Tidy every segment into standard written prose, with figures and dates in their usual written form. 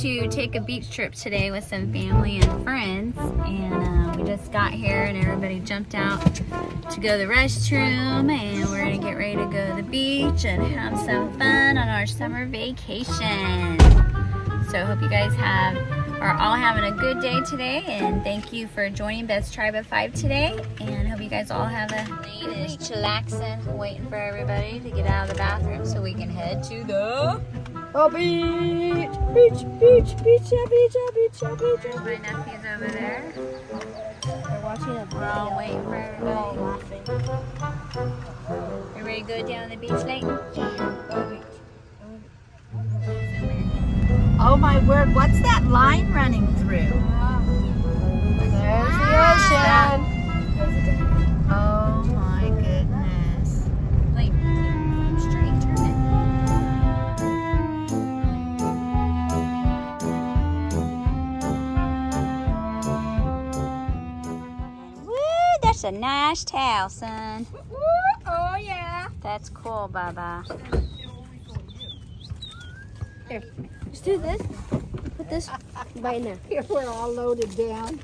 to take a beach trip today with some family and friends, and we just got here and everybody jumped out to go to the restroom, and we're gonna get ready to go to the beach and have some fun on our summer vacation. So I hope you guys are all having a good day today, and thank you for joining Beth's Tribe of 5 today, and hope you guys all have a Lane is chillaxing, waiting for everybody to get out of the bathroom so we can head to the beach. Beach, beach, beach, beach, beach, beach. My nephew's over there. We're watching a video. We're all waiting for everybody. Laughing. You ready to go down the beach, Layton? Oh my word, what's that line running through? There's the ocean. Oh my goodness. Layton, straight, turn it. Woo, that's a nice towel, son. Oh yeah. That's cool, Baba. Here, let's do this. Put this right now. Here, we're all loaded down.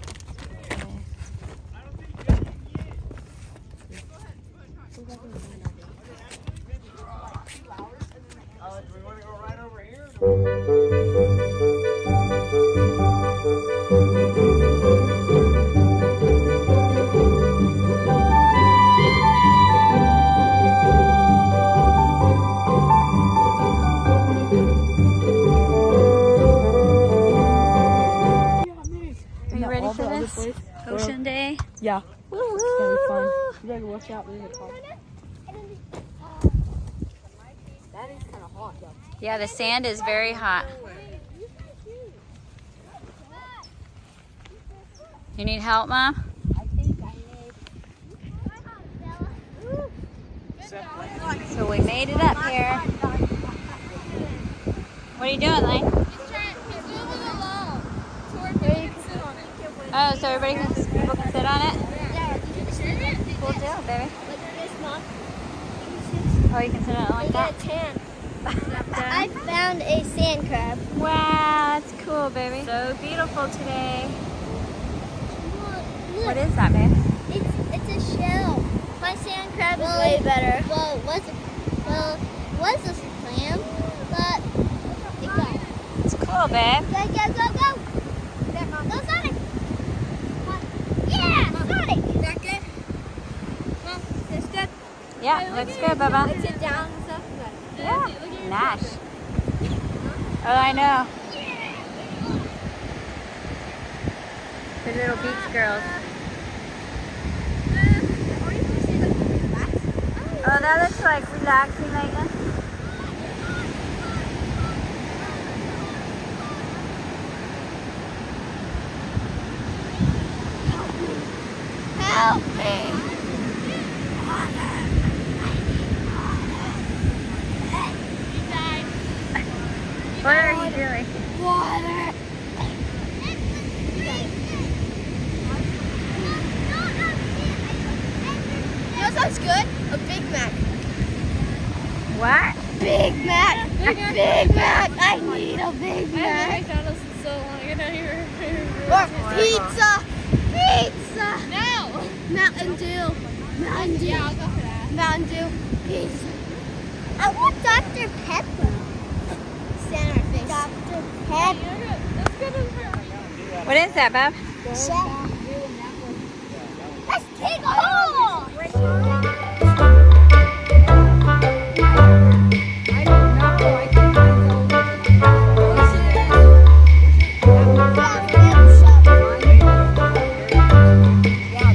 Are you ready for this? Ocean Day? Yeah. Woo-hoo. It's gonna be fun. You better watch out. That is kind of hot though. Yeah, the sand is very hot. You need help, Mom? I think I need. So we made it up here. What are you doing, Lane? Oh, so everybody people can sit on it? Cool deal, baby. Oh, you can sit on it like that? I found a sand crab. Wow, that's cool, baby. So beautiful today. Look, What is that, babe? it's a shell. My sand crab is way better. Well, it was a clam, but it got. It's cool, babe. Go, go, go, go! Go, Sonic! Yeah, Sonic! Is that good? Mom, is this good? Yeah, looks good, Baba. Sit down and stuff. Yeah, Nash. Oh, I know. The little beach girls. Oh, that looks like relaxing, Layton. Help me! What are you doing? Water! You know what sounds good? A Big Mac. What? Big Mac! A Big Mac! I need a Big Mac! McDonald's is so long. You're not here. Or pizza! Pizza! No! Mountain Dew! Mountain Dew! Yeah, I'll go for that. Mountain Dew! Pizza! I want Dr. Pepper! Stand on our face. Dr. Pepper! That's good as her. What is that, Bob? Let's take a hole!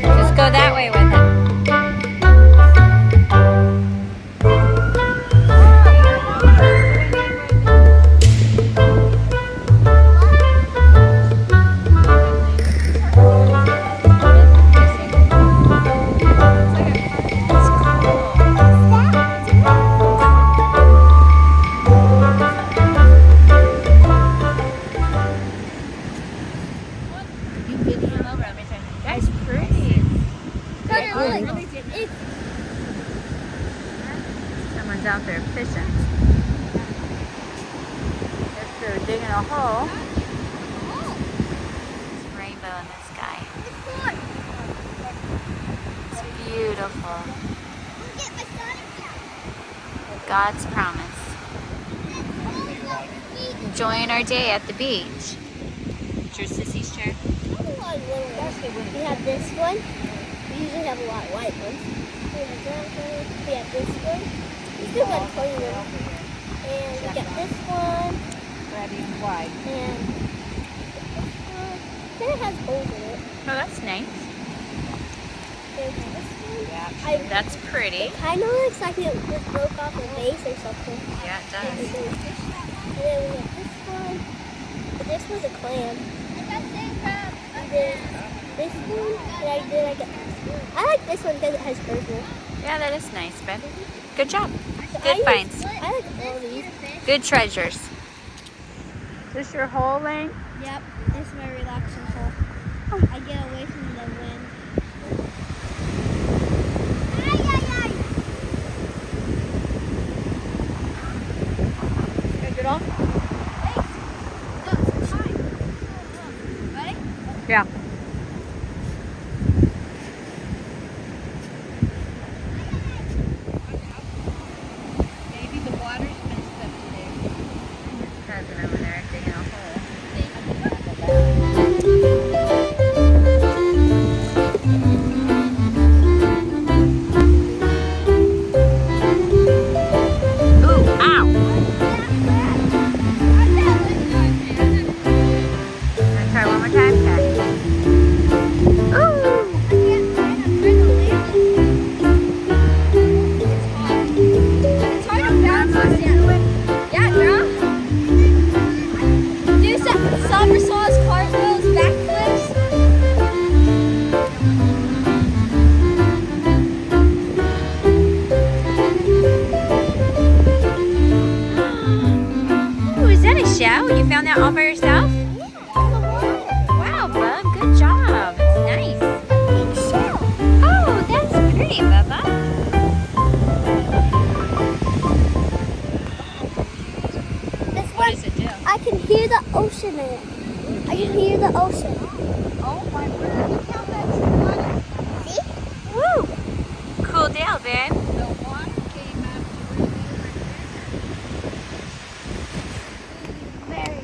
Just go that way with it. Someone's out there fishing. They're digging a hole. beautiful. God's promise. Enjoying our day at the beach. It's your sissy's chair. We have this one. We usually have a lot of white ones. We have that one. We have this one. We still got 20 of them. And we got this one. Red and white. And this one. Then it has holes in it. Oh, that's nice. There's this one. Yeah. That's pretty. It kind of looks like it was broke off a base or something. Yeah, it And does. then we have this one. But this was a clam. And then this one. And then I got this one. I like this one because it has purple. Yeah, that is nice, babe. Good job. I Good like- finds. I like all these. Good treasures. Is this your hole, Lane? Yep, this is my relaxing hole. I get away from the wind. Take it off. Yeah. Maybe the water's messed up today. Cousin over there digging a hole. Ooh, ow! Wanna try one more time? Okay. Ooh! Yeah, girl. Do somersaults, cartwheels, backflips. Ooh, is that a shell? You found that all by yourself? Wow, bub, good job. It's nice. Oh, that's pretty, Bubba. This What one, does it do? I can hear the ocean in it. I can hear the ocean. Oh my word. Look how that's funny. See? Woo! Cool deal, babe. The water came up through Very.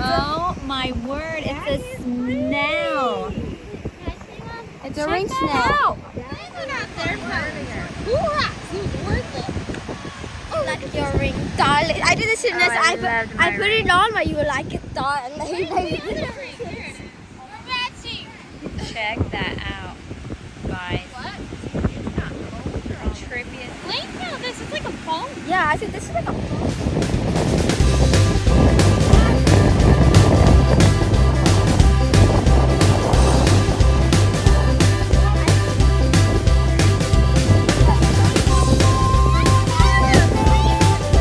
Oh my word, it's a snail. It's a ring snail. Like your ring, darling. I did this in this. I loved my I put it on, but you were like it, darling. Check that out, guys. Tribute. This is like a ball. Yeah, I think this is like a.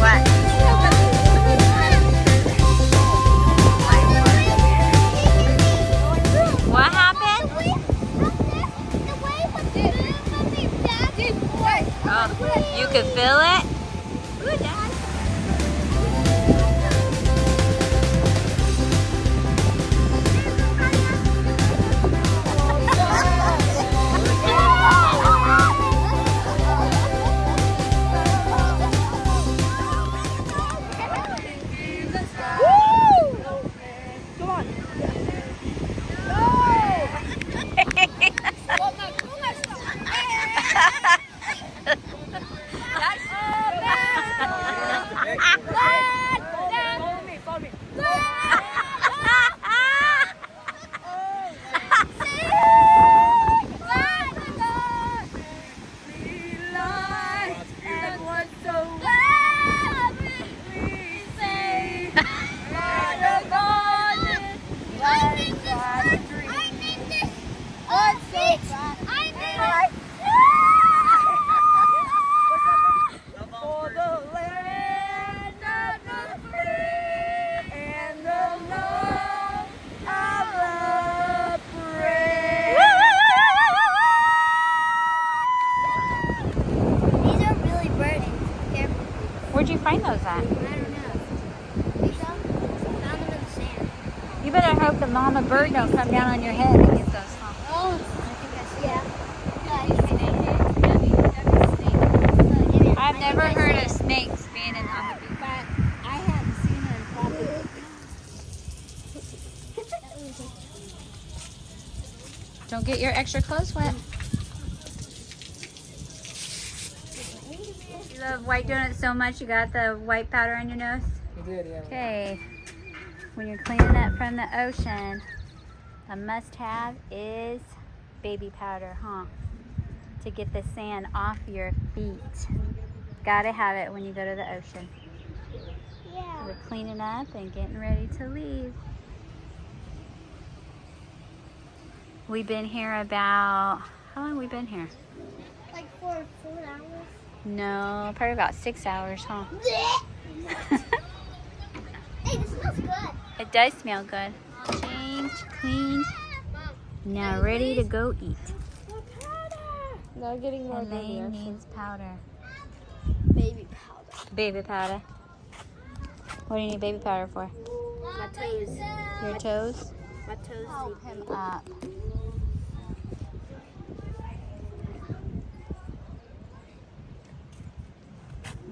What? What happened? Oh, you could feel it? Ooh, nice. You better hope the mama bird don't come down on your head and get those. Huh? Oh, yeah. I've never heard of snakes being in on the beach. But I haven't seen her in probably. Don't get your extra clothes wet. You love white donuts so much you got the white powder on your nose? I did, yeah. Okay. When you're cleaning up from the ocean, a must-have is baby powder, huh? To get the sand off your feet. Gotta have it when you go to the ocean. Yeah. We're cleaning up and getting ready to leave. We've been here about, how long have we been here? Like 4 hours. No, probably about 6 hours, huh? Hey, this smells good. It does smell good. Changed, cleaned, now ready to go eat. Now getting more Elaine needs powder. Baby powder. Baby powder. What do you need baby powder for? My toes. Your toes? My toes. Help him up.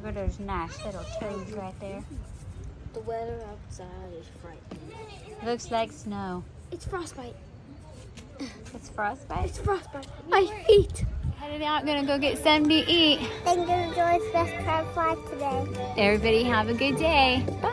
Look at those nice little toes right there. The weather outside is frightening. Looks like snow. It's frostbite. It's frostbite. It's frostbite. My feet. Headed out, gonna go get something to eat. Thank you for joining Best Crab Fly today. Everybody have a good day. Bye.